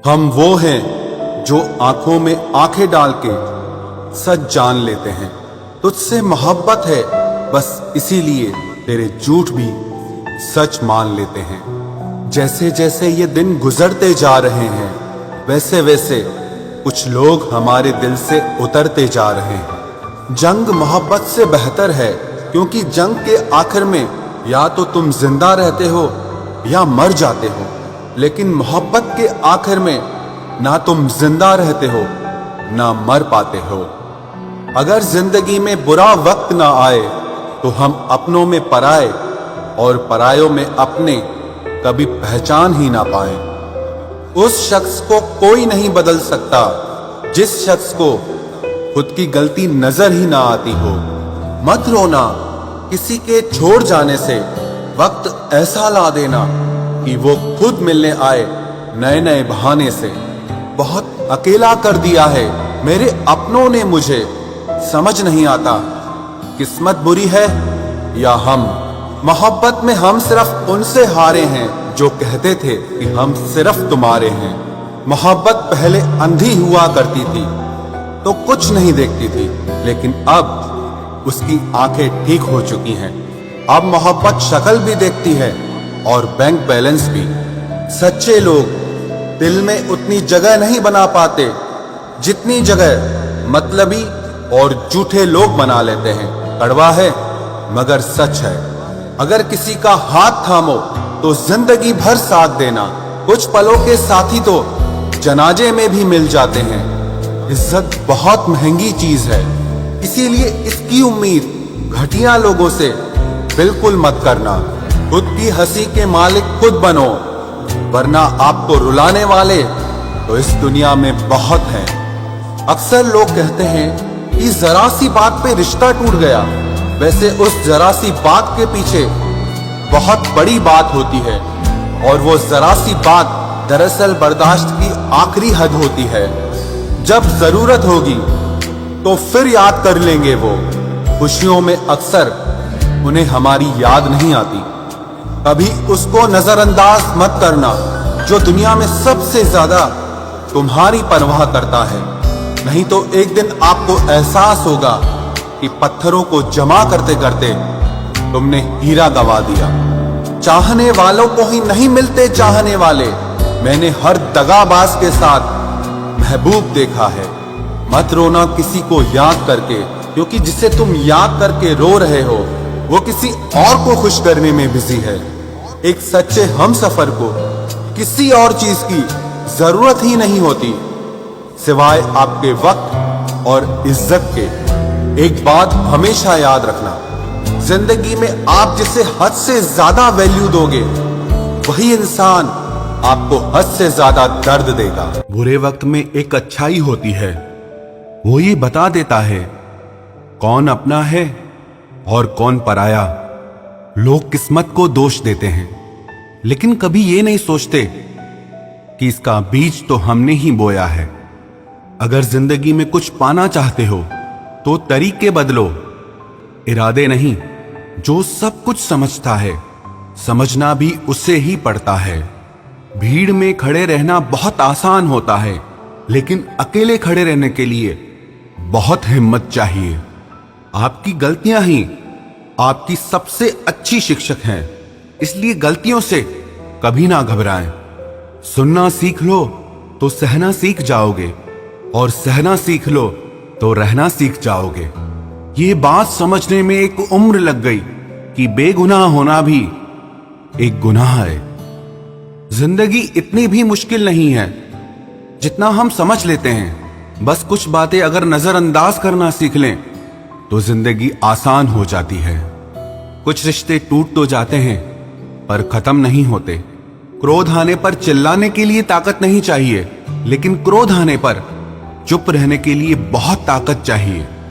हम वो हैं जो आंखों में आंखें डाल के सच जान लेते हैं। तुझसे मोहब्बत है बस इसीलिए तेरे झूठ भी सच मान लेते हैं। जैसे जैसे ये दिन गुजरते जा रहे हैं वैसे वैसे कुछ लोग हमारे दिल से उतरते जा रहे हैं। जंग मोहब्बत से बेहतर है क्योंकि जंग के आखिर में या तो तुम जिंदा रहते हो या मर जाते हो, लेकिन मोहब्बत के आखिर में ना तुम जिंदा रहते हो ना मर पाते हो। अगर जिंदगी में बुरा वक्त ना आए तो हम अपनों में पराए और परायों में अपने कभी पहचान ही ना पाए। उस शख्स को कोई नहीं बदल सकता जिस शख्स को खुद की गलती नजर ही ना आती हो। मत रोना किसी के छोड़ जाने से, वक्त ऐसा ला देना कि वो खुद मिलने आए नए नए बहाने से। बहुत अकेला कर दिया है मेरे अपनों ने मुझे, समझ नहीं आता किस्मत बुरी है या हम। मोहब्बत में हम सिर्फ उनसे हारे हैं जो कहते थे कि हम सिर्फ तुम्हारे हैं। मोहब्बत पहले अंधी हुआ करती थी तो कुछ नहीं देखती थी, लेकिन अब उसकी आंखें ठीक हो चुकी हैं। अब मोहब्बत शक्ल भी देखती है और बैंक बैलेंस भी। सच्चे लोग दिल में उतनी जगह नहीं बना पाते जितनी जगह मतलबी और झूठे लोग बना लेते हैं। कड़वा है मगर सच है। अगर किसी का हाथ थामो तो जिंदगी भर साथ देना। कुछ पलों के साथी तो जनाजे में भी मिल जाते हैं। इज्जत बहुत महंगी चीज है, इसीलिए इसकी उम्मीद घटिया लोगों से बिल्कुल मत करना। खुद की हंसी के मालिक खुद बनो, वरना आपको रुलाने वाले तो इस दुनिया में बहुत हैं। अक्सर लोग कहते हैं कि जरा सी बात पे रिश्ता टूट गया, वैसे उस जरा सी बात के पीछे बहुत बड़ी बात होती है और वो जरा सी बात दरअसल बर्दाश्त की आखिरी हद होती है। जब जरूरत होगी तो फिर याद कर लेंगे वो। खुशियों में अक्सर उन्हें हमारी याद नहीं आती। कभी उसको नजरअंदाज मत करना जो दुनिया में सबसे ज्यादा तुम्हारी परवाह करता है, नहीं तो एक दिन आपको एहसास होगा कि पत्थरों को जमा करते करते तुमने हीरा गंवा दिया। चाहने वालों को ही नहीं मिलते चाहने वाले। मैंने हर दगाबाज के साथ महबूब देखा है। मत रोना किसी को याद करके, क्योंकि जिसे तुम याद करके रो रहे हो वो किसी और को खुश करने में बिजी है। एक सच्चे हमसफर को किसी और चीज की जरूरत ही नहीं होती सिवाय आपके वक्त और इज्जत के। एक बात हमेशा याद रखना, जिंदगी में आप जिसे हद से ज्यादा वैल्यू दोगे वही इंसान आपको हद से ज्यादा दर्द देगा। बुरे वक्त में एक अच्छाई होती है, वो ये बता देता है कौन अपना है और कौन पराया। लोग किस्मत को दोष देते हैं लेकिन कभी ये नहीं सोचते कि इसका बीज तो हमने ही बोया है। अगर जिंदगी में कुछ पाना चाहते हो तो तरीके बदलो, इरादे नहीं। जो सब कुछ समझता है समझना भी उससे ही पड़ता है। भीड़ में खड़े रहना बहुत आसान होता है, लेकिन अकेले खड़े रहने के लिए बहुत हिम्मत चाहिए। आपकी गलतियां ही आपकी सबसे अच्छी शिक्षक हैं, इसलिए गलतियों से कभी ना घबराएं। सुनना सीख लो तो सहना सीख जाओगे और सहना सीख लो तो रहना सीख जाओगे। ये बात समझने में एक उम्र लग गई कि बेगुनाह होना भी एक गुनाह है। जिंदगी इतनी भी मुश्किल नहीं है जितना हम समझ लेते हैं। बस कुछ बातें अगर नजरअंदाज करना सीख लें तो जिंदगी आसान हो जाती है। कुछ रिश्ते टूट तो जाते हैं पर खत्म नहीं होते। क्रोध आने पर चिल्लाने के लिए ताकत नहीं चाहिए, लेकिन क्रोध आने पर चुप रहने के लिए बहुत ताकत चाहिए।